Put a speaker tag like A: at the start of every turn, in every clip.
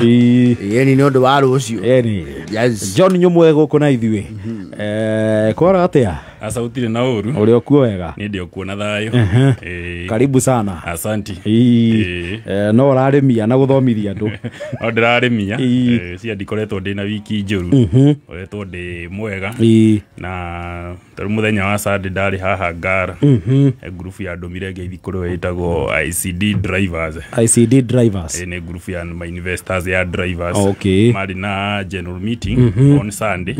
A: Yeni no ndo waro ucio.
B: Yeni.
A: Yes.
B: John nyumwe guko na ithuĩ. Kwara atia?
C: Asa utire na uru.
B: Uri okuo wega.
C: Ni ndio kuona thayo.
B: Karibu sana.
C: Asanti.
B: No urarimia na guthomithia andu.
C: O ndirarimia. Cia ndikoretwo ndina wiki njuru. Oretwo ndi mwega. Na taru muthenya wa Saturday ndari haha Ngara. Group ya ndomire ngeithi kuri itagwo ICD drivers.
B: ICD drivers.
C: Ni group ya my investors ya drivers.
B: Okay.
C: Mari na general meeting on Sunday.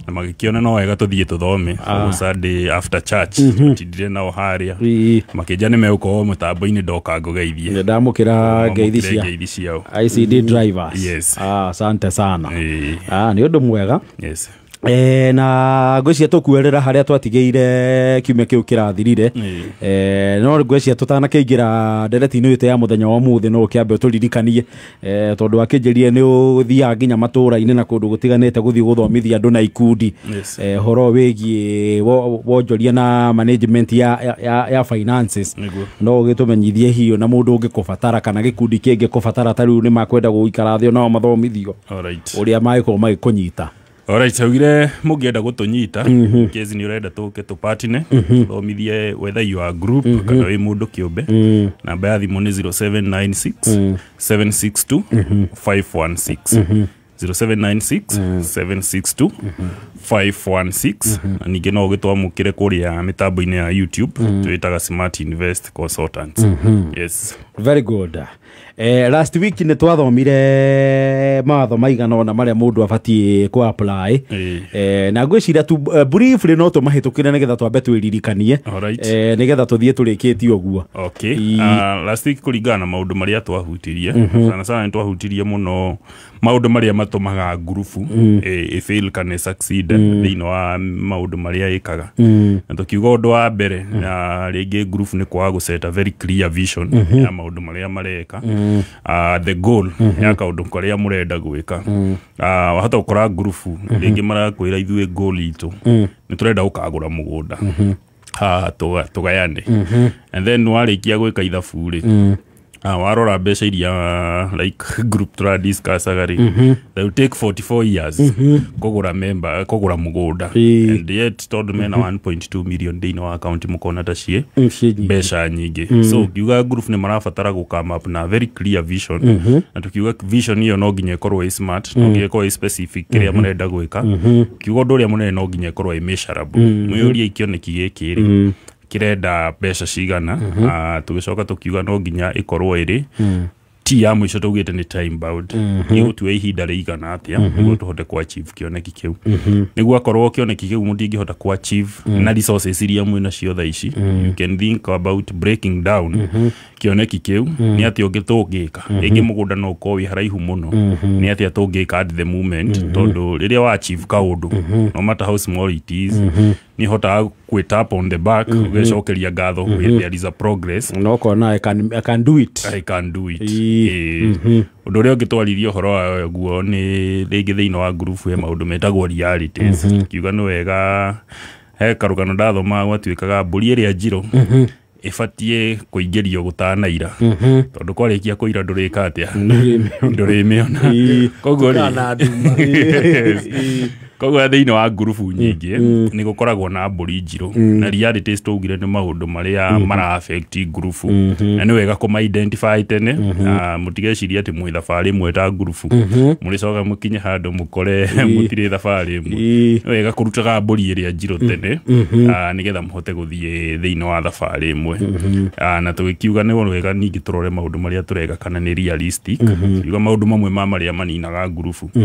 C: Na magikiona no wega tuthie tuthome. Saturday after church. Tidire na haria. Makijane meuko mutambo-ini ndoka ngogeithie.
B: Ndamukira ngeithi cia ICD drivers.
C: Yes.
B: Asante sana. Ni undu mwega.
C: Yes.
B: Na ngwĩcia tũkuerera harĩa twatigeire kiumia kĩu kĩrathirire. No ngwĩcia tũtanakĩingĩra ndereti-inĩ ĩte ya mũthenya wa ũmũthĩ no kĩambe tũririkanie tondũ akĩnjĩrie nĩ ũthiaga nginya matũũra-inĩ na kũndũ gũtiganĩte gũthiĩ gũthomithia andũ na ikundi horo wĩgiĩ wonjoria na management ya finances. No ũgĩtũmenyithie hiyo na mũndũ ũngĩkũbatara kana gĩkundi kĩngĩ kũbatara ta rĩu nĩ makwenda gũikara thĩ nao mathomithio ũrĩa magĩkorwo magĩkũnyita.
C: Alright, saugire mugienda gutunyita kezi ni urenda tuke tupatine thomithie whether you are group kana we mundu kiumbe namba ya thimu ni 0796 762 516 0796 762 516 na ninge no gitwamukire kuria mitambo-ini ya YouTube twitaga Smart Invest Consultants. Yes,
B: very good. Last week ni twathomire mawatho maigana ona maria mundu abatie ku apply na ngwiciria tu briefly no tumahitukire nigetha twambe twiririkanie nigetha tuthie turikitie uguo.
C: Okay. Last week kuringana maundu maria twahutirie sana twahutirie muno maundu maria matumaga grupu fail kana succeed thĩinĩ wa maundu maria ikaga na tukiuga undu wa mbere na ringi group ni kwa gũset a very clear vision ya maundu maria mareka the goal ya kaundu karia murenda gwika wahota gukora group ringi marakwira ithuĩ goal itu ni turenda gukagura mugunda tugayane and then warikia gwika ithabu ri warora mbeca iria like group tra discuss agari they will take 44 years kugura member kugura mugunda and yet told me na 1.2 million thĩinĩ wa account mukona ta cie mbeca nyingi so kiuga group ni marabatara gukama up na very clear vision na tukiuga vision hiyo no nginya ikorwo smart no nginya ikorwo specific kiria murenda gwika kiuga ndoria munene no nginya ikorwo measurable mwĩuria ikioneki gĩkĩ kirenda mbeca cigana tugicoka tukiuga no nginya ikorwo iri ti ya mwisho tugite ni time bound igutue ihinda rigana atia niguo tuhote ku achieve kioneki kiu niguo akorwo kioneki kiu mundingihota ku achieve na resources iria mwina cio tha ici you can think about breaking down kioneki kiu ni atia ungitungika ingi mugunda no ko wi haraihu muno ni atia tungika at the moment tondu riria wa achieve kaundu no matter how small it is ni hota ku tap on the back ugecokeria ngatho there is a progress
B: no kona I can do it
C: undu uria ungitwaririe uhoro wa guo ni ringi thiini wa group ya maundu metagwo realities kiuga no wega he karugano ndathoma gwatuikaga mburi iria njiro ifatie kuingirio gutanaira tondu kwarikia kuira ndurika atia ndurimiona koguo koguo thiini wa group nyingi ni gukoragwo na mburi njiro na realities tugire ni maundu maria mara affect group na ni wega kuma identify tene mutigeciria ati mwi thabari imwe ta group muricoka mukinye handu mukore mutire thabari imwe ni wega kurutaga mburi iria njiro tene nigetha muhote guthie thiini wa thabari imwe na tugikiuga ni wega ningi turore maundu maria turega kana ni realistic kiuga maundu mamwe maria maninaga group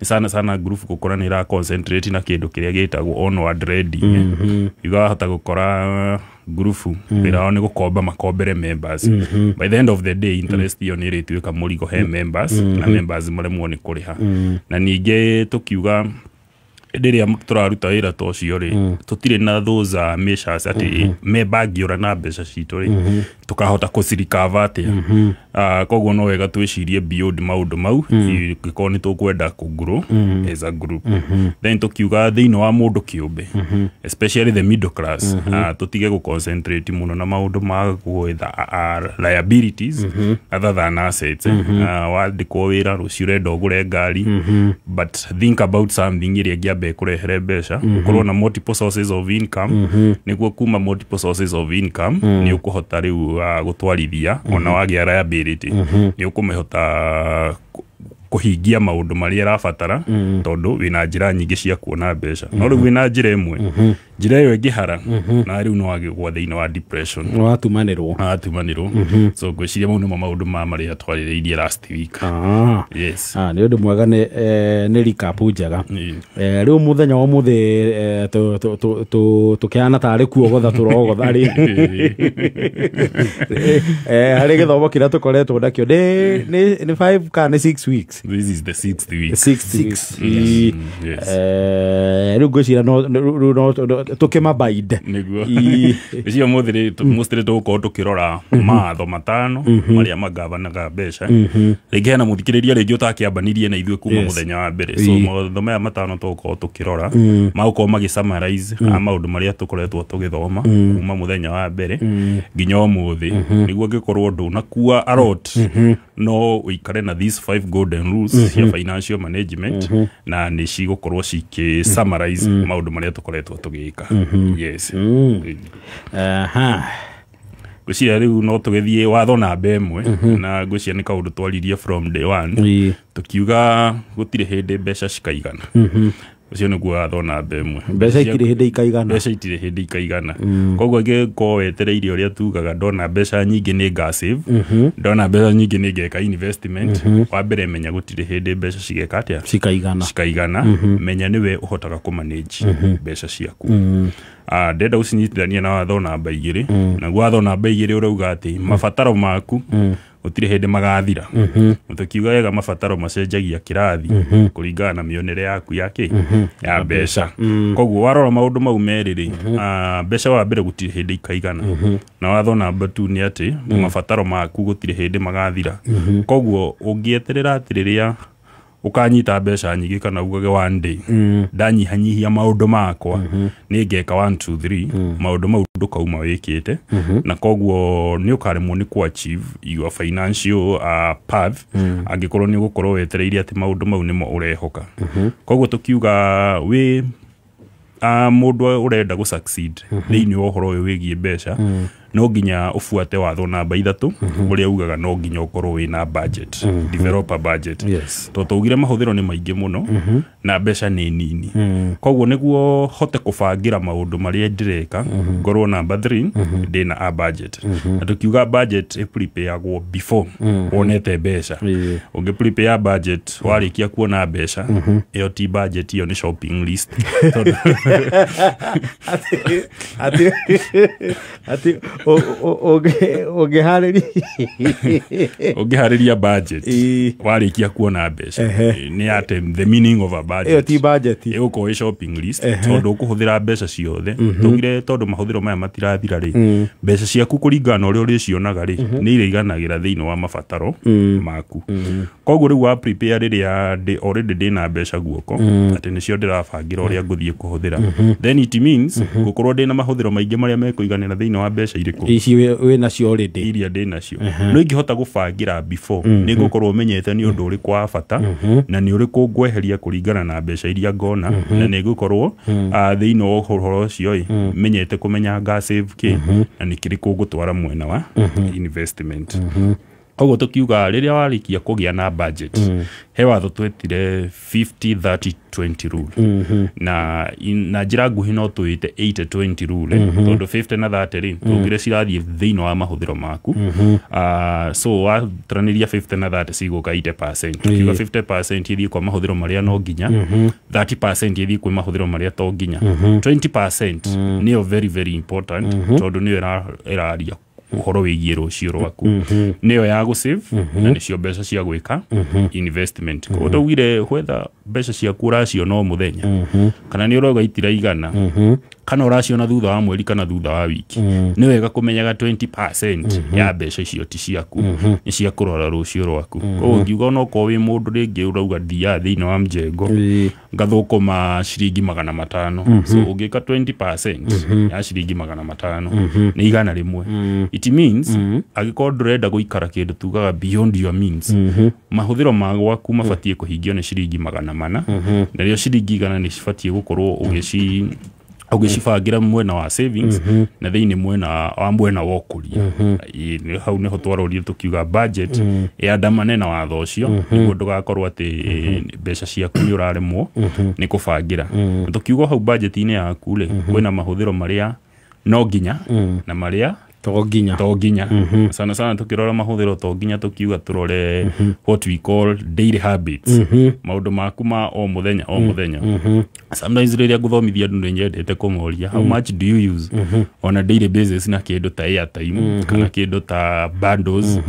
C: ni sana group gukora ni ra concentrate na kindu kiria gitagwo onward reading iga hata gukora group ira ni gukomba makombere members by the end of the day interest yo ni ritwika murigo he members na members maremwo ni kuriha na ninge tukiuga ndiria turaruta wira tocio ri tutire na those measures ati member ngiura na mbeca citu ri tukahota kusirikava atia koguo no wega twicirie beyond maundu mau giko ni tukwenda kugrow as a group then tukiuga thiini wa mundu kiumbe especially the middle class tutige ku concentrate muno na maundu ma gwetha liabilities other than assets wandikwo wira rucio renda ugure ngari but think about something iria ngiambe kurehere mbeca ukorwo na multiple sources of income niguo kuma multiple sources of income ni ukuhota riu gutwarithia ona wagia liability ni ukumehota kuhingia maundu maria rafatara tondu wina njira nyingi cia kuona mbeca no riu wina njira imwe njira iyo ingihara na riu no wagigwa thiini wa depression watumanirwo so gwiciria mau nimo maundu ma maria twarireirie last week yes
B: ni undu mwega ni recap njega riu muthenya wa muthi tukiana tari kuo gotha turogotha ri hari githomo kiria tukoretwo nakio ni 5 kana 6 weeks.
C: This is the 6th week.
B: 6 yes. Ngwiciria no tukimabaide
C: niguo icio muthiri mustiri tuko tukirora matho matano maria magavanaga mbeca ringi hena muthikiriria ringi utakiambanirie na ithuĩ kuma muthenya wa mbere so matho maya matano tuko tukirora mauko magisummarize maundu maria tukoretwo tugithoma kuma muthenya wa mbere nginya umuthi niguo ngikorwo ndunakua a lot no uikare na these 5 golden rules ya financial management na ni cigukorwo ciki-summarize maundu maria tukoretwo tugika yes gwiciria riu no tugithie watho namba imwe na gwiciria ni kaundu twaririe from day one tukiuga gutire hindi mbeca cikaigana ucio niguo watho namba imwe
B: mbeca itire hindi ikaigana koguo ngiko wetereire uria tugaga ndona mbeca nyingi ni save ndona mbeca nyingi ni ngeka investment wa mbere menya gutire hindi mbeca cigeka atia cikaigana menya niwe uhotaga ku manage mbeca ciaku ndenda ucinyitithania na watho namba igiri na watho namba igiri urauga ati mabataro maku utire hindi magathira tukiuga wega mabataro macenjagia kirathi kuringana na mionere yaku yake ya mbeca koguo warora maundu mau meriri mbeca wa mbere gutire hindi ikaigana na watho namba 2 ni ati mabataro maku gutire hindi magathira koguo ungieterera atiriria ukanyita mbeca nyingi kana ugage one day ndanyihanyihia maundu makwa ni ngeka 1 2 3 maundu mau ndukauma wikite na koguo ni ukaremwo ni ku achieve your financial path angikorwo ni gukorwo wetereire ati maundu mau nimo urehoka koguo tukiuga we mundu urenda gu succeed thiini wa uhoro wigie mbeca no nginya ufuate watho namba 3 uria ugaga no nginya ukorwo wina budget develop a budget to tugire mahuthiro ni maingi muno na mbeca ni nini koguo niguo hote kubangira maundu maria ndireka ngorwo namba 3 ndina a budget na tukiuga budget prepare go before wonete mbeca unge prepare budget warikia kuona mbeca iyo ti budget iyo ni shopping list ati
C: ungihariria budget warikia kuona mbeca ni ate the meaning of a budget
B: ti budget
C: uko shopping list tondu ukuhuthira mbeca ciothe tugire tondu mahuthiro maya matirathira ri mbeca ciaku kuringana uria uricionaga ri ni iriiganagira thiini wa mabataro maku koguo riu wa prepare riria already ndina mbeca guoko ati nicio ndirabangira uria nguthie kuhuthira then it means gukorwo ndina mahuthiro maingi maria mekuiganira thiini wa mbeca iriku
B: ici we nacio already
C: iria ndinacio no ingihota gubangira before ni gukorwo umenyete ni undu uri kwa bata na ni uri kungweheria kuringana na mbeca iria ngona na ni gukorwo thiini wa uhoro ucio menyete kumenya nga save ki na ni kiri kungutwara mwena wa investment koguo tukiuga riria warikia kugia na budget he watho twetire 50-30-20 rule na njira nguhi no twite 80-20 rule tondu 50 na 30 ri tugire cirathie thiini wa mahuthiro maku so watraniria 50 na 30 ciguka 80% kiuga 50% ithie kwa mahuthiro maria no nginya 30% ithie kwa mahuthiro maria to nginya 20% ni very very important tondu ni iraria uhoro wigie rucio rwaku niyo ya gu save na nicio mbeca cia gwika investment ko tugire whether mbeca ciaku ũraciona o mũthenya kana nĩ ũroga itiraigana kana ũraciona thutha wa mweri kana thutha wa wiki nĩ wega kũmenyaga 20% ya mbeca icio ti ciaku nĩ cia kũrora rũciũ rwaku koguo ngiuga no ko wĩ mũndũ rĩngĩ ũrauga thia thĩinĩ wa mjengo ngathũkũma ciringi 500 so ũngĩka 20% ya ciringi 500 nĩ igana rĩmwe it means agĩkorwo ndũrenda gũikara kĩndũ tugaga beyond your means mahũthĩro ma gwaku mabatiĩ kũhingio nĩ ciringi 400 na rĩo ciringi igana nĩ cibatiĩ gũkorwo ũgĩcibangira mwena wa savings na thĩinĩ mwena wa ũkũria hau nĩho twarorie tũkiuga budget yandamane na watho ũcio nĩguo ndũgakorwo atĩ mbeca ciaku nĩ ũraremwo nĩ kũbangira tũkiuga hau budget-inĩ yaku rĩ kwĩna mahũthĩro marĩa no nginya na marĩa to nginya sana sana tukirora mahũthĩro to nginya tukiuga turore what we call daily habits maũndũ maku ma o mũthenya sometimes rĩrĩa ngũthomithia andũ nĩ nyendete kũmoria how much do you use on a daily basis na kĩndũ ta airtime kana kĩndũ ta bundles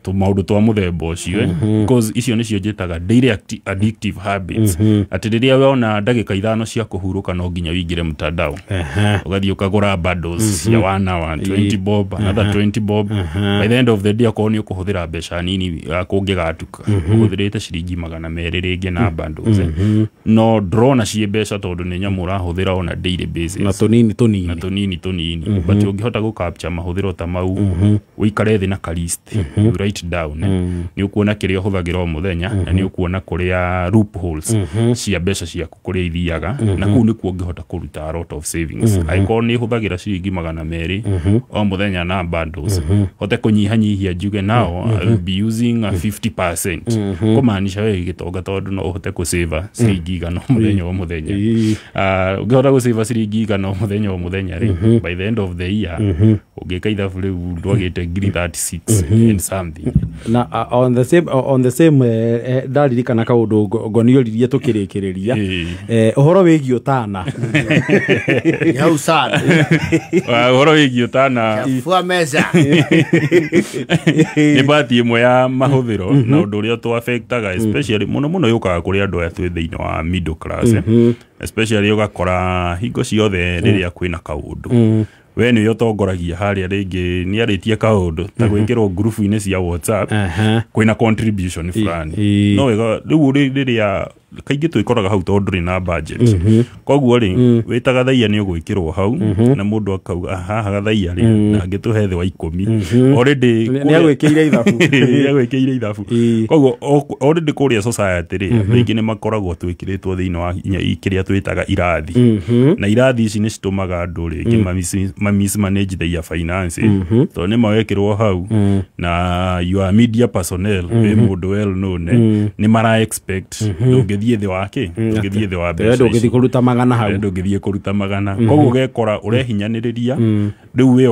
C: maũndũ twa mũthemba ũcio because icio nĩcio njĩtaga daily addictive habits atĩ rĩrĩa wona ndagĩka 5 cia kũhurũka no nginya wĩingĩre mtandao ũgathiĩ ũkagũra bundles cia 1 hour 20 bob another 20 bob by the end of the day akorwo nĩ ũkũhũthĩra mbeca nini kũngĩgatuka ũhũthĩrĩte ciringi 200 rĩngĩ na bundles no drona ciĩ mbeca tondũ nĩ nyamũ ũrahũthĩra on a daily basis
B: na tũnini
C: but ũngĩhota gũcapture mahũthĩro ta mau ũikare thĩ na kalist write down ni ukuona kiria huthagira o muthenya na ni ukuona kuria loopholes cia mbeca ciaku kuria ithiaga na kuu ni kuongihota kuruta a lot of savings aiko ni huthagira ciringi 200 o muthenya na bundles hote kunyihanyihia njuge nao I will be using 50% kumaanisha wewe gitonga tondu no uhote ku save ciringi 1 muthenya o muthenya ungihota ku save ciringi 1 muthenya o muthenya by the end of the year ugika ithabu riu ndwagite ngiri 36 and something
B: na on the same ndaririkana kaundu ngonioririe tukirikiriria uhoro wigi utana
A: yau sana
C: uhoro wigi utana
A: fua meza
C: ni bati imwe ya mahuthiro na undu uria tu affectaga especially muno yukaga kuri andu aya twi thiini wa middle class especially ugakora hingo ciothe riria kwina kaundu we nĩ ũtongoragia harĩa rĩngĩ nĩ arĩtie kaũndũ ta gwĩkĩrwo group-inĩ cia WhatsApp kwĩna contribution fulani no wega rĩu rĩrĩa kaingĩ twĩkoraga hau tondũ ndũrĩ na budget koguo rĩ wĩtaga thaia nĩ ũgwĩkĩrwo hau na mũndũ akauga haha gathaia rĩ na angĩtũhe thĩ wa 10 already nĩagwĩkĩire ithabu koguo already kũrĩa society rĩ rĩngĩ nĩ makoragwo twĩkĩrĩtwo thĩinĩ wa kĩrĩa twĩtaga irathi na irathi ici nĩ citũmaga andũ rĩngĩ mismanage their finances tondũ nĩ mawekĩrwo hau na your media personnel wĩ mũndũ well known nĩ mara expect thiĩ thĩ wake ngĩthiĩ thĩ wa mbeca
B: ndũngĩthiĩ kũruta magana hau
C: ndũngĩthiĩ kũruta magana koguo gekora ũrehinyanĩrĩria rĩu we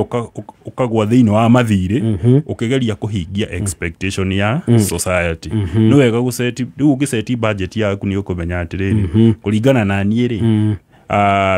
C: ũkagwa thĩinĩ wa mathirĩ ũkĩgeria kũhingia expectation ya society nĩ wega gũseti rĩu ũngĩseti budget yaku nĩ ũkũmenya atĩrĩrĩ kũringana na niĩ rĩ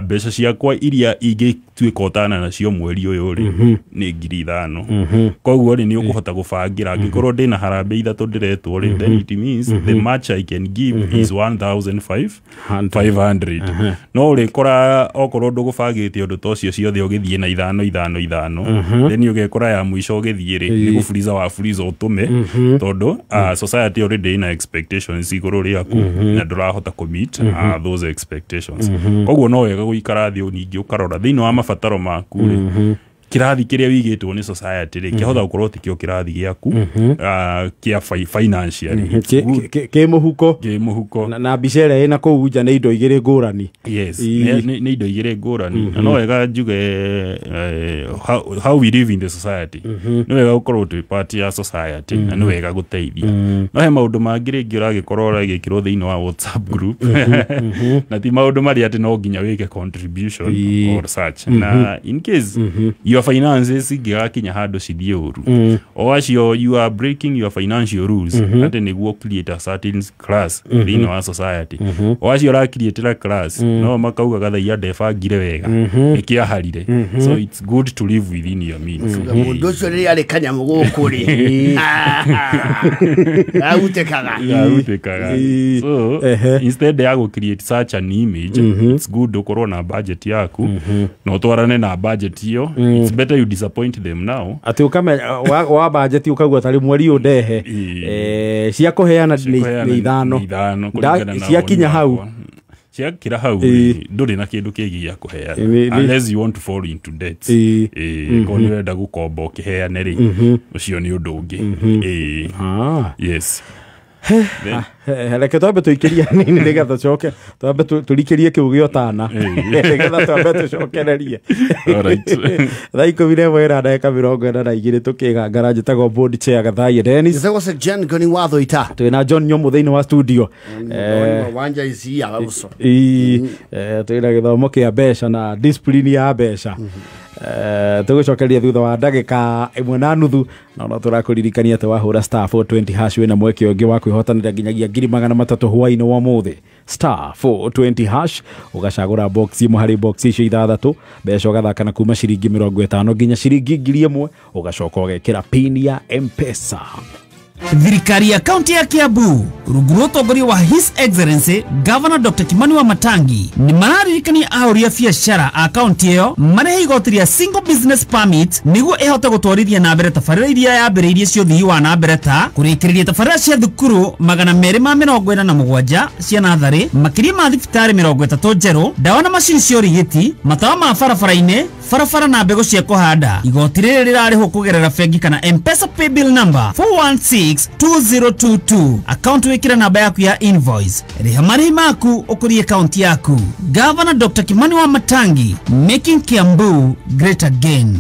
C: mbeca ciakwa iria ingĩtuĩka ũtana nacio mweri ũyũ rĩ nĩ 5,000 koguo rĩ nĩ ũkũhota gũbangira angĩkorwo ndĩna harambĩ ithatũ ndĩretwo rĩ then it means the much I can give is 1,500 no ũrĩkora okorwo ndũgũbangĩte ũndũ ta ũcio ciothe ũgĩthiĩ na 5 then ũgekora ya mũico ũgĩthiĩ rĩ nĩ gũburiza wa buriza ũtũme tondũ society already ina expectations igũrũ rĩaku na ndũrahota kũmeet those expectations koguo no wega gũikara thĩ ningĩ ũkarora thĩinĩ wa mabataro maku rĩ kirathi kiria wigĩtwo nĩ society rĩ kĩhotha gũkorwo ti kĩo kirathi gĩaku kĩa financially
B: kĩ mũhuko na mbica ĩrĩa ĩna kũu nja nĩ indo igĩrĩ ngũrani
C: yes nĩ indo igĩrĩ ngũrani no wega njuge how we live in the society nĩ wega gũkorwo twĩ part ya society na nĩ wega gũteithia no he maũndũ mangĩ rĩngĩ ũragĩkorwo ũragĩkĩrwo thĩinĩ wa WhatsApp group na ti maũndũ marĩa atĩ no nginya wĩke contribution or such na in case you your finances igakinya hado cithie uru o acio you are breaking your financial rules ate niguo create a certain class in our society o acio ra create a class no makauga gathaia ndebangire wega ikia harire so it's good to live within your means
A: mundu cio ri ari kanya mugukuri autekaga so instead ya go create such an image it's good ukorwo na budget yaku no twarane na budget hiyo it's better you disappoint them now
B: ati ukame wa budget ukagwa tari mweri undehe cia kuheana ni ithano cia kinya hau cia kira hau nduri na kindu kigi ya kuheana unless you want to fall into debt ko ni wenda gukomba ukiheane ri ucio ni undu ungi yes Reke twambe tuikiria nini nigetha tucoke twambe turikirie kiugio tana nigetha twambe tucokererie thaiko vile wera ndeka 42 tukigangara njitagwo board chair Gathai Dennis
A: Nitagwo Sir John Goni watho ita
B: twina John Nyomu thiini wa studio
A: wanja isi ya uso
B: twina githomo kia besha na discipline ya besha tugucokeria thutha wa ndagika 1.5 na turakuririkania te wahura star 420 hash wina mweke ungi wa kwihotanira nginyagia 300 hwaini wa muthi star 420 hash ugacagura box imwe hari box icio ithathatu besha ugathaka na kuma ciringi 50 nginya ciringi 1000 ugacoka ugekira pin ya M-Pesa.
D: Thirikari ya kaunti ya Kiambu rungu rutongori wa His Excellency Governor Dr. Kimani Wamatangi ni mararirikania ahoria biashara a kaunti iyo marehe igoti ria single business permit niguo ihote gutwarithia na mbere tabarĩra iria yambĩrĩirie cio thii wa na mbere ta kurĩkĩrĩria tabarĩra cia thukuru 247 cia natharĩ makiria ma thibitarĩ 30 njerũ dawa na macini cia ũrigiti matawa ma barabara-inĩ barabara na mbegũ cia kũhanda igoti rĩrĩ rĩrarĩhwo kũgerera bengi kana M-Pesa paybill number 4162022 account wikira namba yaku ya invoice riha marĩhi maku ũkũrie account yaku. Governor Dr. Kimani Wamatangi, making Kiambu great again.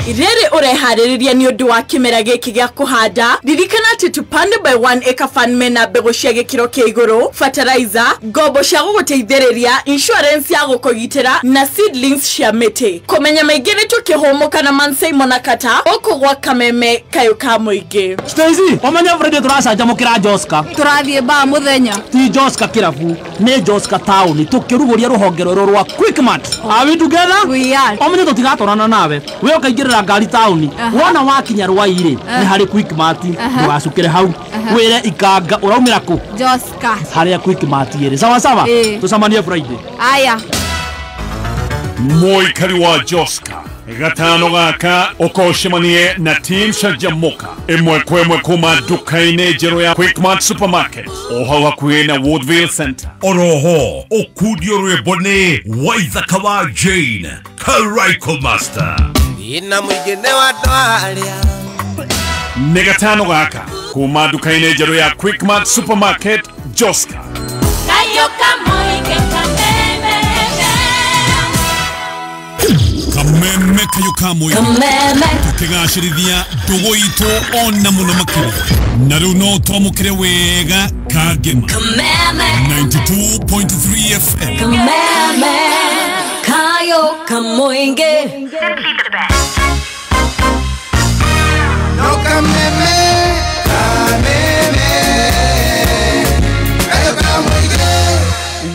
E: Irere ureharĩrĩria ni ũndũ wa kimera gĩkĩ gĩa kũhanda ririkana atĩ tupande by 1 acre fund mena mbegũ cia gĩkĩro kĩa igũrũ fertilizer ngombo cia gũgũteithĩrĩria insurance ya gũkũgitĩra na seedlings cia mĩtĩ kũmenya maingĩ nĩ tũkĩhũmũka na Mansai Monakata ũkũgwa kameme kayo ka mũingĩ
D: Stacy omanya Friday turacanjamũkĩra Joska
E: tũrathiĩ ba mũthenya
D: ti Joska kĩrabu nĩ Joska town tũkĩrugũria rũhonge rwa Quickmart are we together
E: we are
D: omanya tũtigatwarana nawe we ũkaingĩrĩra ngari town wona wakinya rwaire nĩ harĩ Quickmart ndũgacukĩre hau wĩre ikanga ũraumĩra kũ
E: Joska
D: harĩa Quickmart ĩrĩ sawa tũcamanie Friday
E: aya
F: Moikari wa Joska gatano gaka ukoshemanie na team Shajamoka imwe kwemwe kuma dukaine jero ya Quickmart Supermarket oho hakuhe na Woodville Center
G: oroho okudio rwebone waithaka wa Jane Karaiko Master
H: ina mwigene wa dwalia
F: negatano gaka kuma dukaine jero ya Quickmart Supermarket Joska
E: kayo kamoike
G: kameme kayo kamoike tukigashirithia ndugu itu ona muno makiri na riu no twamukire wega kagema 92.3 FM
E: kameme kayo kamoinge
H: no kameme kayo kamoinge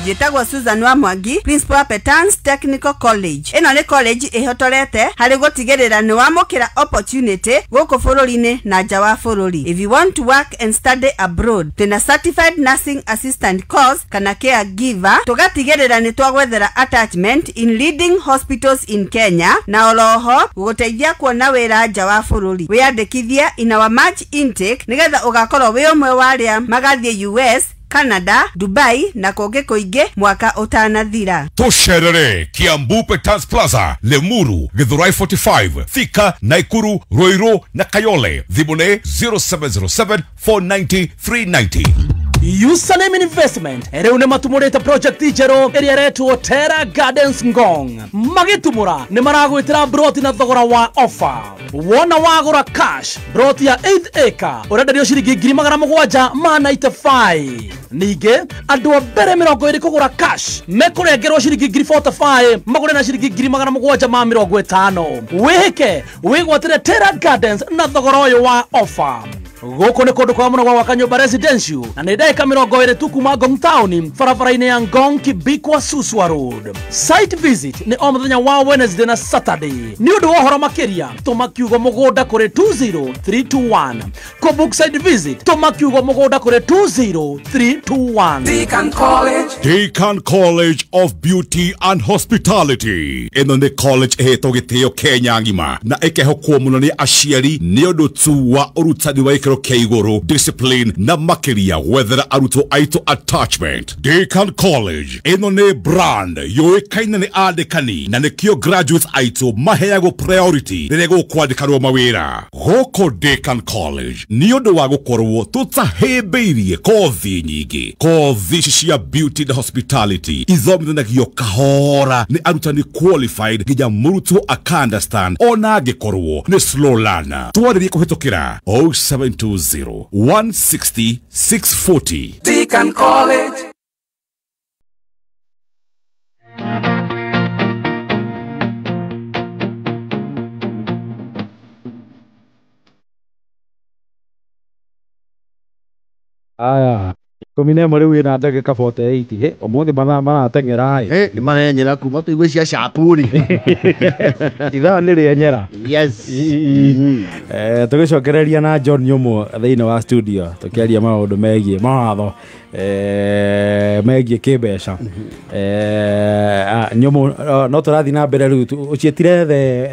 I: Njitagwo Susan wa Mwangi, Principal Petans Technical College. Ino ni college ihotorete hari gutigirira ni wamukira opportunity guku bururi-ini na nja wa bururi. If you want to work and study abroad, tuna certified nursing assistant course kana caregiver, tugatigirira ni twagwethera attachment in leading hospitals in Kenya na oroho guguteithia kuona wira nja wa bururi. Wiyandikithia in our March intake nigetha ugakorwo wi umwe wa aria magathie US, Canada, Dubai na koge koige mwaka utanathira.
G: Tosherere Kiambu Petans Plaza, Lemuru, Githurai 45, Thika, Naikuru, Roiro na Kayole. Thibune 0707 490 390.
J: Username Investment rĩu nĩ matumũrĩte project njerũ ĩrĩa ĩretwo Terra Gardens Ngong. Magĩtumũra nĩ maragwĩtĩra broti na thogora wa offer. Wona wagũra cash broti ya 8 acre ũrenderio ciringi 795. Ningĩ andũ a mbere 20 kũgũra cash mekũrengerwo ciringi 45 magũre na ciringi 750. Wĩhĩke wĩgwatĩre Terra Gardens na thogora ũyũ wa offer. Gũkũ nĩ kũndũ kwa mũno gwa gwaka nyũmba residential na nĩ ndagĩka 20 tu kuma Ngong Town barabara-inĩ ya Ngong Kibikwa Suswa Road. Site visit nĩ o mũthenya wa Wednesday na Saturday. Nĩ ũndũ wa ũhoro makĩria tũma kiugo mũgũnda kũrĩ 20321. Kũbook site visit tũma kiugo mũgũnda kũrĩ 20321.
G: Deakin College of Beauty and Hospitality. Ĩno nĩ college ĩhetwo gĩtĩo Kenya ngima na ĩkehokwo mũno nĩ aciari nĩ ũndũ tu wa ũrutani wa gĩkĩro kĩa igũrũ, discipline na makĩria gwethera arutwo aitũ attachment. Deakin College ĩno nĩ brand yũĩkaine nĩ andĩkani na nĩkĩo graduates aitũ maheagwo priority rĩrĩa gũkwandĩkanwo mawĩra. Gũkũ Deakin College nĩ ũndũ wa gũkorwo tũtahĩmbĩirie kothi nyingĩ. Kothi cia beauty na hospitality ithomithanagio kahora nĩ arutani qualified nginya mũrutwo aka-understand ona angĩkorwo nĩ slow learner. Twarĩrie kũhĩtũkĩra 0720 160 640.
H: Deakin College.
B: Aya, komine mari wina ndagika 48 umuthi mathaa marateng'era
K: nĩ marenyera kuma tũigwe cia capuri
B: ithaa nĩ rĩenyera.
K: Yes.
B: Tũgĩcokereria na John Nyumo thĩinĩ wa studio tũkĩaria maũndũ megiĩ mawatho megiĩ kĩmbeca. Nyumo no tũrathiĩ na mbere rĩu ũciĩtire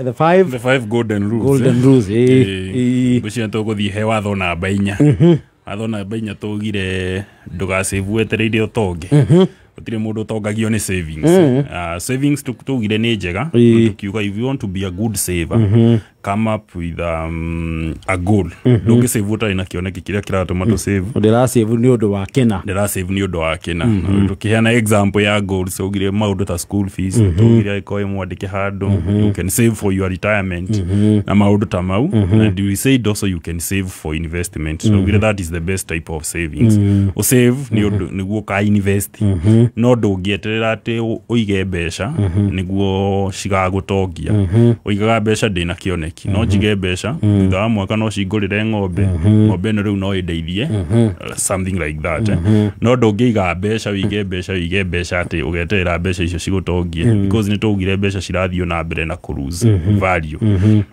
B: the five
C: golden rules.
B: Golden rules.
C: Ngwĩciria tũgũthiĩ he watho namba 4. Watho namba 4 tũgire ndũgasave wetereire ũtonge. Gũtirĩ mũndũ ũtongagio nĩ savings. Savings tũgire nĩ njega. Tukiuga if you want to be a good saver, come up with a goal. Ndũngĩ save ũtarĩ na kĩoneki kĩrĩa kĩratũma tũ save.
B: Ndĩra save nĩ ũndũ wa kĩna.
C: Ndĩra save nĩ ũndũ wa kĩna. Tũkĩheana example ya goals tũgire maũndũ ta school fees, tũgire ikoe mwandĩke handũ, you can save for your retirement na maũndũ ta mau. And we said also you can save for investment. Tũgire that is the best type of savings. O save nĩguo ka invest. No ndũngĩeterera atĩ ũige mbeca nĩguo cigagũtongia. Ũigaga mbeca ndĩna kĩoneki. No njige mbeca thutha wa mwaka no cingũrĩre ng'ombe. Ng'ombe ĩno rĩu no ĩndeithie something like that. No ndũngĩiga mbeca wige mbeca atĩ ũgeterera mbeca icio cigũtongie because nĩ tũgire mbeca cirathiĩ na mbere na cruise value.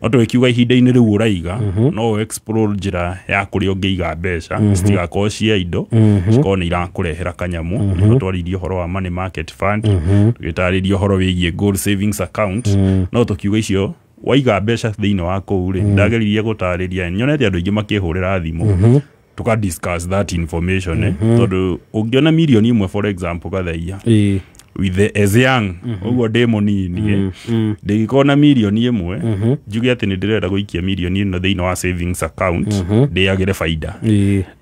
C: No tũkiuga ihinda-inĩ rĩu ũraiga no explore njĩra ya kũrĩa ũngĩiga mbeca citigakorwo cia indo cikorwo nĩ irakũrehera kanyamũ. Nĩho twaririe ũhoro wa money market fund, tũgĩtarĩria ũhoro wĩgiĩ gold savings account. No tũkiuga icio waiga mbeca thĩinĩ wa kũu rĩ ndageririe gũtarĩria nyonete andũ aingĩ makĩhũrĩra thimũ tuka discuss that information. Tondũ ũngĩona milioni 1 for example gathaia with the as young ũguo ndĩ mũnini ndĩgĩkorwo na milioni 1 njuge atĩ nĩ ndĩrenda gũikia milioni ĩno thĩinĩ wa savings account ndĩagĩre baida.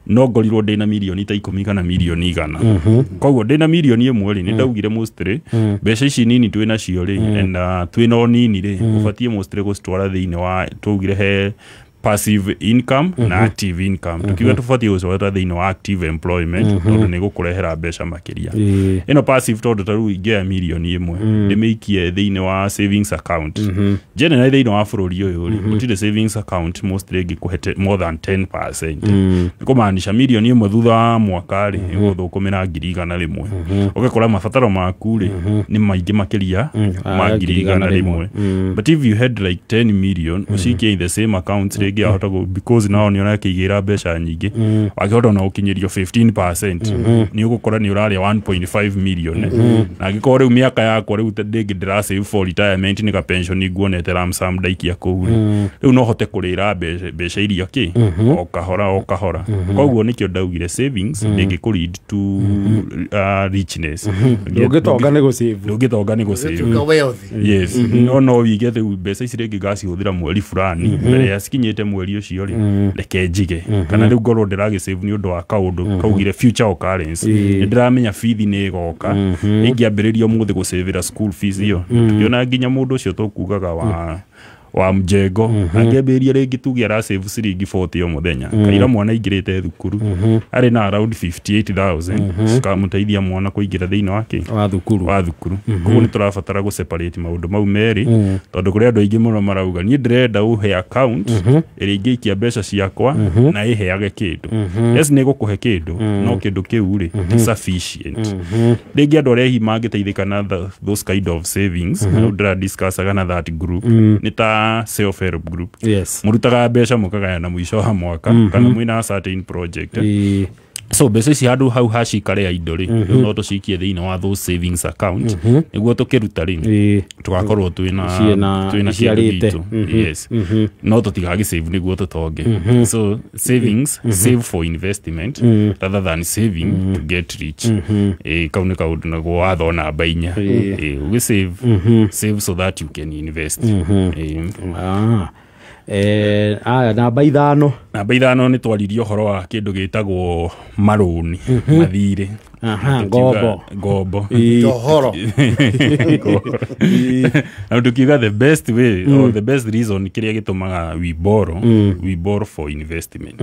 C: No ngorirwo ndĩ na milioni ta 10 kana milioni 100. Koguo ndĩ na milioni 1 rĩ nĩ ndaugire mostly mbeca ici nini twĩ nacio rĩ and twĩ no nini rĩ ũbatiĩ mostly gũcitwara thĩinĩ wa twaugire he passive income na active income. Tukiuga tũbatiĩ gũcwara thĩinĩ wa active employment tondũ nĩ gũkũrehera mbeca makĩria. Ĩno passive tondũ ta rĩu ingĩoya milioni 1 ndĩmĩikie thĩinĩ wa savings account. Generally thĩinĩ wa bũrũri ũyũ rĩ gũtirĩ savings account mostly ĩngĩkũhe more than 10%. Nĩ kũmaanisha milioni 1 thutha wa mwaka rĩ ĩgũthũkũmĩra 100,000. Ũgakora mabataro maku rĩ nĩ maingĩ makĩria ma 100,000. But if you had like 10 million ũcikie in the same account rĩngĩ ahota because nao nĩ ũrakĩigĩra mbeca nyingĩ wakĩhota na ũkinyĩrio 15% nĩ ũgũkora nĩ ũrarĩa 1.5 million. Na angĩkorwo rĩu mĩaka yakwa rĩu ndĩngĩ ndĩra save for retirement nĩ ka pension nguonete ramsam ndaikia kũu rĩu no hote kũrĩra mbeca iria kĩ o kahora. Koguo nĩkĩo ndaugire savings ndĩngĩ lead to richness.
B: Ndũngĩtonga nĩ gũsave.
K: wealthy.
C: Yes. No wige rĩu mbeca ici rĩngĩ ngacihũthĩra mweri fulani mbere ya cikinyĩte njikarĩte mweri ũcio rĩ reke njige kana rĩu ngorwo ndĩragĩsave nĩ ũndũ wa kaũndũ kaugire future occurrence nĩndĩramenya bithi nĩ ĩgoka ĩngĩambĩrĩria mũthĩ gũsavĩra school fees iyo ndiona nginya mũndũ ũcio tũkugaga wa mjengo angĩambĩrĩria rĩngĩ tuge arasave ciringi 40 o mũthenya kaira mwana aingĩrĩte thukuru arĩ na around 58,000 cikamũteithia mwana kũingĩra thĩinĩ wa thukuru koguo nĩ tũrabatara gũseparate maũndũ mau merĩ tondũ kũrĩ andũ aingĩ mũno marauga niĩ ndĩrenda ũhe account ĩrĩa ingĩikia mbeca ciakwa na ĩheage kĩndũ yes nĩ gũkũhe kĩndũ no kĩndũ kĩu rĩ ti sufficient rĩngĩ andũ arĩa mangĩteithĩka na those kind of savings no ndĩra discussaga na that group nĩ ta self help group murutaga mbeca mukagayana mwisho wa mwaka kana mwina certain project so mbeca ici handũ hau hacikare indo rĩ no tũcikie thĩinĩ wa those savings account nĩguo tũkĩruta rĩ tũgakorwo twĩna ciarĩte yes no tũtigagĩsave nĩguo tũtonge so savings save for investment rather than saving to get rich kau nĩ kaũndũ naguo watho namba 4 ũgĩsave so that you can invest
B: namba 5
C: nĩ twaririe ũhoro wa kĩndũ gĩtagwo marũni mathirĩ ngombo
K: johoro
C: na tukiuga the best way or the best reason kĩrĩa gĩtũmaga we borrow for investment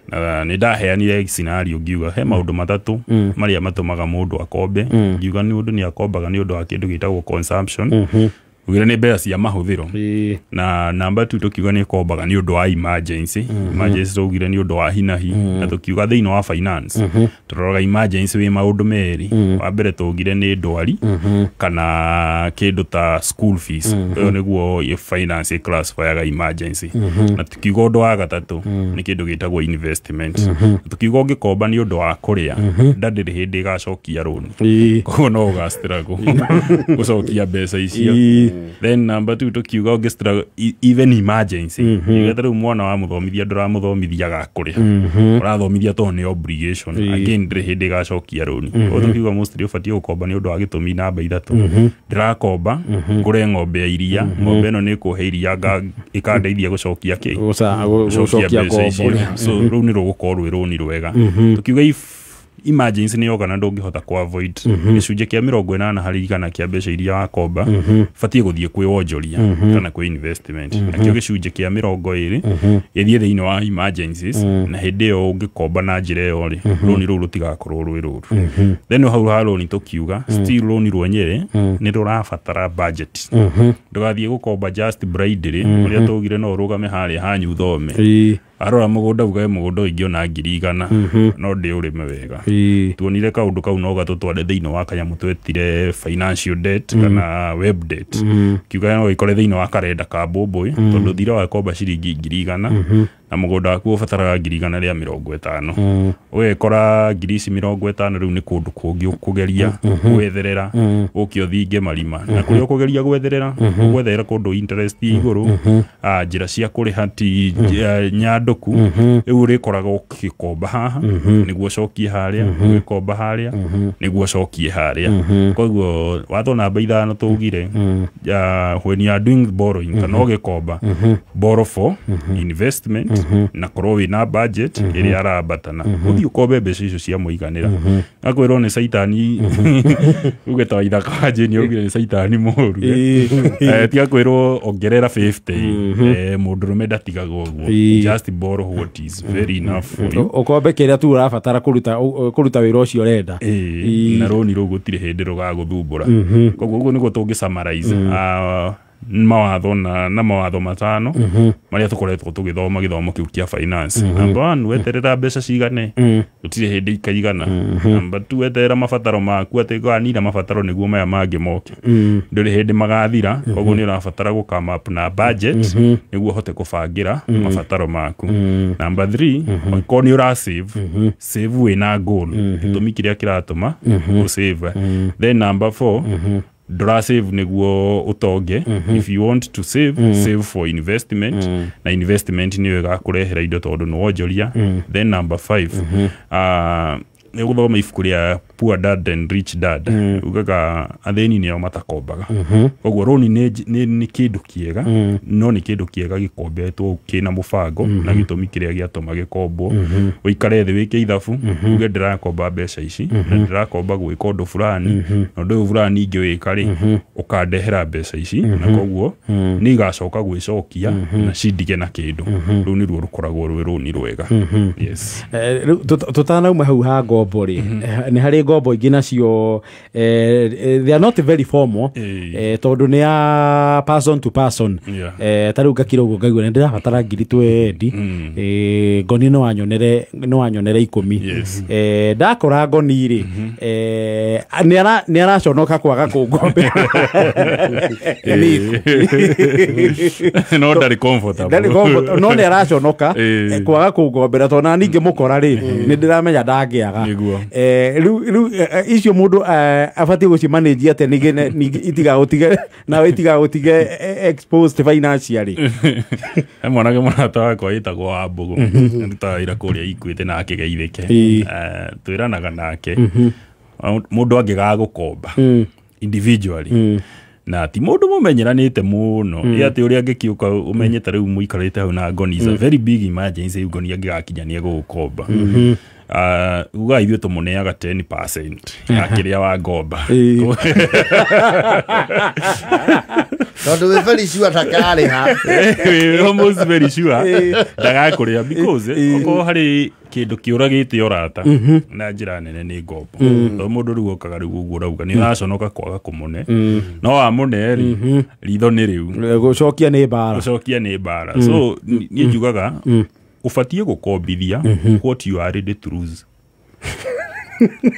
C: na nĩ ndaheanire scenario ngiuga he maũndũ matatũ marĩa matũmaga mũndũ akombe ngiuga nĩ mũndũ nĩ akombaga nĩ ũndũ wa kĩndũ gĩtagwo consumption ugire nĩ mbeca cia mahũthĩro na number 2 tukiuga nĩ kombaga nĩ ũndũ wa emergency tugire nĩ ũndũ wa hinahi na tukiuga thĩinĩ wa finance tũroraga emergency wĩ maũndũ merĩ wa mbere tugire nĩ ndwari kana kĩndũ ta school fees ũyũ nĩguo finance classifyaga emergency na tukiuga ũndũ wa gatatũ nĩ kĩndũ gĩtagwo investment tukiuga ũngĩkomba nĩ ũndũ wa kũrĩa ndarĩ hĩndĩ gacokia rũni koguo no ũgastruggle gũcokia mbeca icio then number 2 tukiuga ũngĩstruggle even emergency nĩgetha rĩu mwana wa mũthomithia ndũramũthomithia gakũrĩa ũrathomithia tondũ nĩ obligation again ndĩrĩ hĩndĩ gacokia rũni ũguo tukiuga mostly ũbatiĩ gũkomba nĩ ũndũ wa gĩtũmi namba 3 ndĩrakomba ngũre ng'ombe ya iria ng'ombe ĩno nĩ ĩkũhe iria ĩkandeithia gũcokia gũcokia mbeca icio so rũu nĩ rũgũkorwo rwĩ rũni rwega tukiuga emergency nĩ yoga na ndũngĩhota ku avoid gĩcunjĩ kĩa 80 harĩ igana kĩa mbeca iria wakomba batiĩ gũthiĩ kwĩ wonjoria kana kwĩ investment nakĩo gĩcunjĩ kĩa 20 gĩthiĩ thĩinĩ wa emergencies na hĩndĩ ĩyo ũngĩkomba na njĩra ĩyo rĩ rũni rũu rũtigakorwo rwĩ rũru then hau ha rũni tũkiuga still rũni rwenyewe nĩ rũrabatara budget ndũgathiĩ gũkomba just blindly ũrĩa tũgire no ũrũgame harĩa hanyu thome arora mũgũnda ugae mũgũnda ũingĩ ona 100 no ndĩ ũrĩme wega tuonire kaũndũ kau no gatũtware thĩinĩ wa kanyamũ twetire financial debt kana web debt kiuga no ikore thĩinĩ wa karenda ka mbũmbũĩ tondũ thira wa komba ciringi 100 na mũgũnda waku ũbataraga 150 ũgekora 50 rĩu nĩ kũndũ kũngĩ ũkũgeria gwetherera ũkĩo thinge marima na kũrĩa ũkũgeria gwetherera gwetherera kũndũ interest igũrũ njĩra cia kũrĩha ti nyandũku rĩu ũrĩkoraga ũgĩkomba haha nĩguo ũcokie harĩa ũgĩkomba harĩa nĩguo ũcokie harĩa koguo watho namba 5 tũugire when you are doing borrowing kana ũgĩkomba borrow for investment na korwo wĩna budget ĩrĩa arabatana ũthiĩ ũkombe mbeca icio cia mũiganĩra akwĩrwo nĩ caitani uge ta ithaka njeni ugire nĩ caitani mũru ti akwĩrwo ongerera 50 mũndũrũme ndatigagwo ũguo just borrow what is very enough for you
B: ũkombe kĩrĩa tu ũrabatara kũruta wĩra ũcio ũrenda
C: na rũni rũu gũtirĩ hĩndĩ rũgagũthumbũra koguo ũguo nĩguo tũngĩ summarize mawatho na mawatho matano marĩa tũkoretwo tũgĩthoma gĩthomo kĩu kĩa finance number 1 weterera mbeca cigane gũtirĩ hĩndĩ ikaigana number 2 weterera mabataro maku atĩ ganira mabataro nĩguo maya mangĩ moke ndũrĩ hĩndĩ magathira koguo nĩ ũrabatara gũkama up na budget nĩguo ũhote kũbangĩra mabataro maku number 3 okorwo nĩ ũrasave save wĩna goal gĩtũmi kĩrĩa kĩratũma ũsave then number 4 ndũra save nĩguo ũtonge if you want to save for investment na investment nĩyo ĩgakũrehera indo tondũ nĩ wonjoria then number 5 nä gå thoma ibuku rä a Poor Dad and Rich Dad ugaga athĩni nĩo matakombaga koguo roni nĩ kĩndũ kĩega no nĩ kĩndũ kĩega gĩkombetwo kĩna mũbango na gĩtũmi kĩrĩa gĩatũma gĩkombwo ũikare thĩ wĩke ithabu uge ndĩrakomba mbeca ici na ndĩrakomba gwĩka ũndũ fulani na ũndũ ũyũ fulani ingĩwĩka rĩ ũkandehera mbeca ici na koguo nĩ igacoka gwĩcokia na cindige na kĩndũ rĩu nĩruo rũkoragwo rwĩ rũni rwega. Yes.
B: Tũtanauma hau ha ngombo rĩ nĩ harĩ ngombo ingĩ nacio they are not very formal tondũ nĩ ya person to person tarĩu ngakira ũguo ngaigua nĩ ndĩrabatara ngiri 20 ngoni no wanyonere 10 ndakora ngoni rĩ nĩ araconoka kwaga kũngombera
C: no ndarĩ comfortable
B: no nĩ araconoka kwaga kũngombera tondũ na ningĩ mũkora rĩ nĩ ndĩramenya ndangĩaga rĩu icio mũndũ abatiĩ gũcimanage atĩ ningĩ itigagũtige nawe itigagũtige exposed financially.
C: Mwanake mũrata wakwa wĩtagwo Wambũgũ arutaga wĩra kũrĩa Ikuĩte na akĩgeithĩke twĩranaga nake mũndũ angĩgaga gũkomba individually na ti mũndũ mũmenyeranĩte mũno atĩ ũrĩa angĩkiũka ũmenyete rĩu mũikarĩte hau na ngoni is a very big emergency ngoni angĩgakinya nĩ egũgũkomba uga ithuĩ tũmũneaga 10% ya kĩrĩa wa ngomba
K: tondũ wĩ very sure takarĩha
C: almost very sure ndagakũrĩha because okorwo harĩ kĩndũ kĩũragĩte ũrata na njĩra nene nĩ ngombo tondũ mũndũ rĩu okaga rĩu ũguo ũrauga nĩ ũraconoka kwaga kũmũne no wamũne rĩ ritho nĩ rĩu gũcokia nĩ mbara so niĩ njugaga ũbatiĩ gũkombithia what you are ready to lose.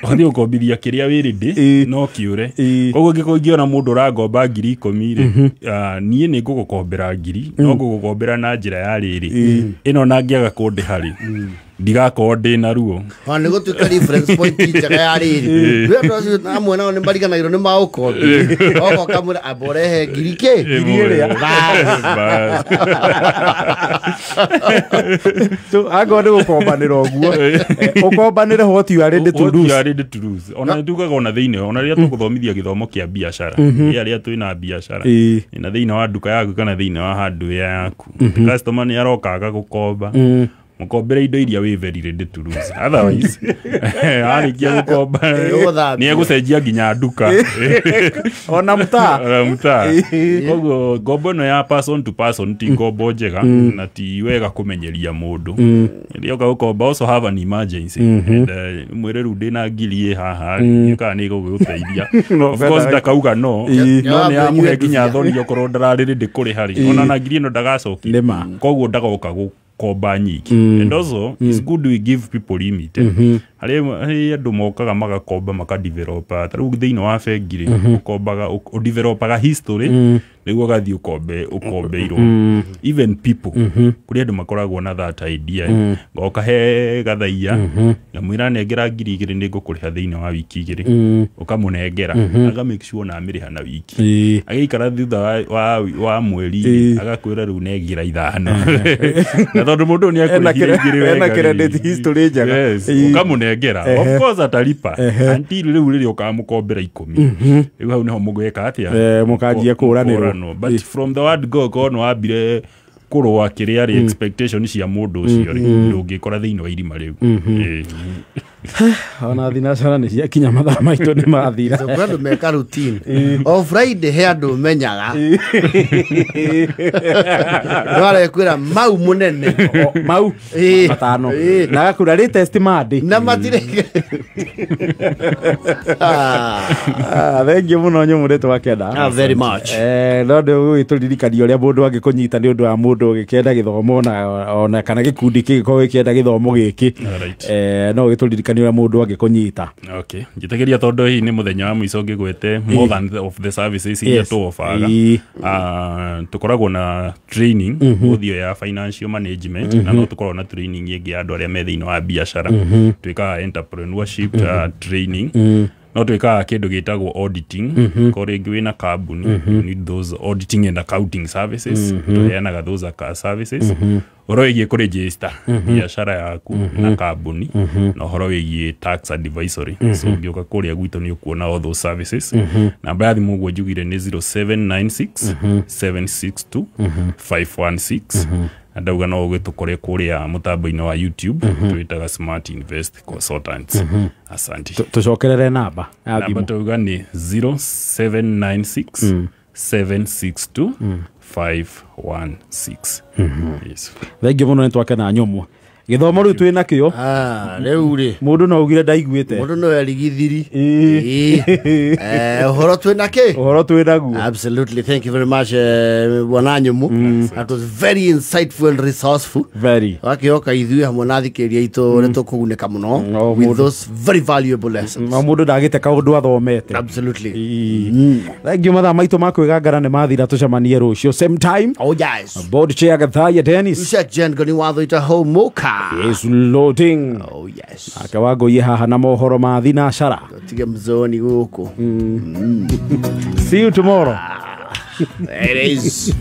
C: Ũbatiĩ gũkombithia kĩrĩa wĩ ready no kĩũre koguo ingĩona mũndũ ũrangomba ngiri 10 rĩ niĩ nĩ ngũgũkombera ngiri no ngũgũkombera na njĩra ya rĩrĩ ĩno na ngĩaga kũndĩha rĩ ndigakorwo ndĩna ruo
K: nĩ gũtuĩka reference point njega ya rĩrĩ rĩu amwe nao nĩ mariganagĩrwo nĩ maũkombi ogo kamũra aborehe ngiri ĩrĩa
B: angorwo nĩ gũkombanĩra ũguo ũkombanĩre what you are ready to lose.
C: Ona nĩ tugaga ona thĩinĩ ona rĩrĩa tũgũthomithia gĩthomo kĩa biacara rĩrĩa twĩna biacara na thĩinĩ wa nduka yaku kana thĩinĩ wa hardware yaku customer nĩ arokaga gũkomba mũkombere indo iria wĩ very ready to lose otherwise arĩkia gũkomba nĩ egũcenjia nginya nduka
B: ona mũtaa
C: koguo ngombo ĩno ya person to person ti ngombo njega na ti wega kũmenyeria mũndũ rĩrĩa ũka gũkomba also have an emergency mwĩre rĩu ndĩna ngiri haha kana nĩ ĩgũgũteithia of course ndakauga no nĩ amũhe nginya thoni okorwo ndararĩ ready kũrĩha rĩ ona na ngiri ĩno ndagacokia koguo ndagoka komba nyingi and also it's good we give people limit harĩ andũ mokaga magakomba makadevelopa tarĩu thĩinĩ wa bengi rĩ ũkombaga ũdevelopaga history nĩguo gathiĩ ũkombeirwo even people kũrĩ andũ makoragwo na that idea ngoka he gathaia ngamwĩra nengera ngiri 2 nĩ ngũkũrĩha thĩinĩ wa wiki 2 ũkamũnengera aga make sure na amĩrĩha na wiki agĩikara thutha wa mweri agakwĩra rĩu nengera 5 na tondũ mũndũ nĩ akũrĩhire
B: ena credit history njega
C: ũkamũnengera of course atalipa until rĩu rĩrĩa ũkamũkombera 10 rĩu hau nĩho mũgwĩka atĩa
B: mũkanjia kũranĩrwo
C: but from the word go kono wambire kũrũa kĩrĩa rĩ expectation cia mũndũ ũcio rĩ ndũngĩkora thĩinĩ wa irima rĩu
B: ona thinacara nĩ ciakinya mathaa maitũ nĩ mathira
K: andũ meka routine o Friday he andũ menyaga nĩwarekwĩra mau mũnene
B: mau matano na gakũra latest Monday
K: na matire
B: thengiũ mũno nyũmũrĩtwo wakenda
K: very much
B: no ndĩ ũgĩtũririkania ũrĩa mũndũ angĩkũnyita nĩ ũndũ wa mũndũ ũgĩkĩenda gĩthomo ona kana gĩkundi kĩngĩkorwo gĩkĩenda gĩthomo gĩkĩ no ũgĩtũririkania ũrĩa mũndũ angĩkũnyita.
C: Okay, njĩtagĩria tondũ hihi nĩ mũthenya wa mũico ngĩgwete more than of the services iria tũofaga tũkoragwo na training ũthio ya financial management na no tũkoragwo na training ĩngĩ ya andũ arĩa me thĩinĩ wa biacara twĩkaga entrepreneurship training no twĩkaga kĩndũ gĩtagwo auditing korwo rĩngĩ wĩna kambuni you need those auditing and accounting services tũheanaga those services horo wigie ku register biashara yaku na kambuni na horo wigie tax advisory so ngioka kuria gwito ni ukuona all those services namba ya thimu gwo njugire ni 0796 762 516 andauga no gwitukore kuria mutambo-ini wa YouTube twitaga Smart Invest Consultants asante
B: tucokerere namba
C: tuga ni 0796 762 516 yes
B: thengi muno nitwake na nyomwa githomo riu twi nakio
K: riu ri
B: mundu no ugire ndaiguite
K: mundu no yarigithiri horo twi nake
B: horo twi naguo
K: absolutely thank you very much bwana Nyumu that was very insightful and resourceful
B: very
K: wakioka ithui hamwe na thikiria itu reto kuguneka muno with those very valuable lessons
B: mundu ndagite kaundu athomete
K: absolutely
B: thank you mathaa maitu makwigangara ni mathira tucemanie rucio same time
K: oh yes
B: board chair Gathaya Dennis
K: Sheikh Jen goni watho ita homoka
B: is loading
K: oh yes
B: akawago ye haha na mohoro ma thinacara
K: tige mzoni guku
B: see you tomorrow
K: it is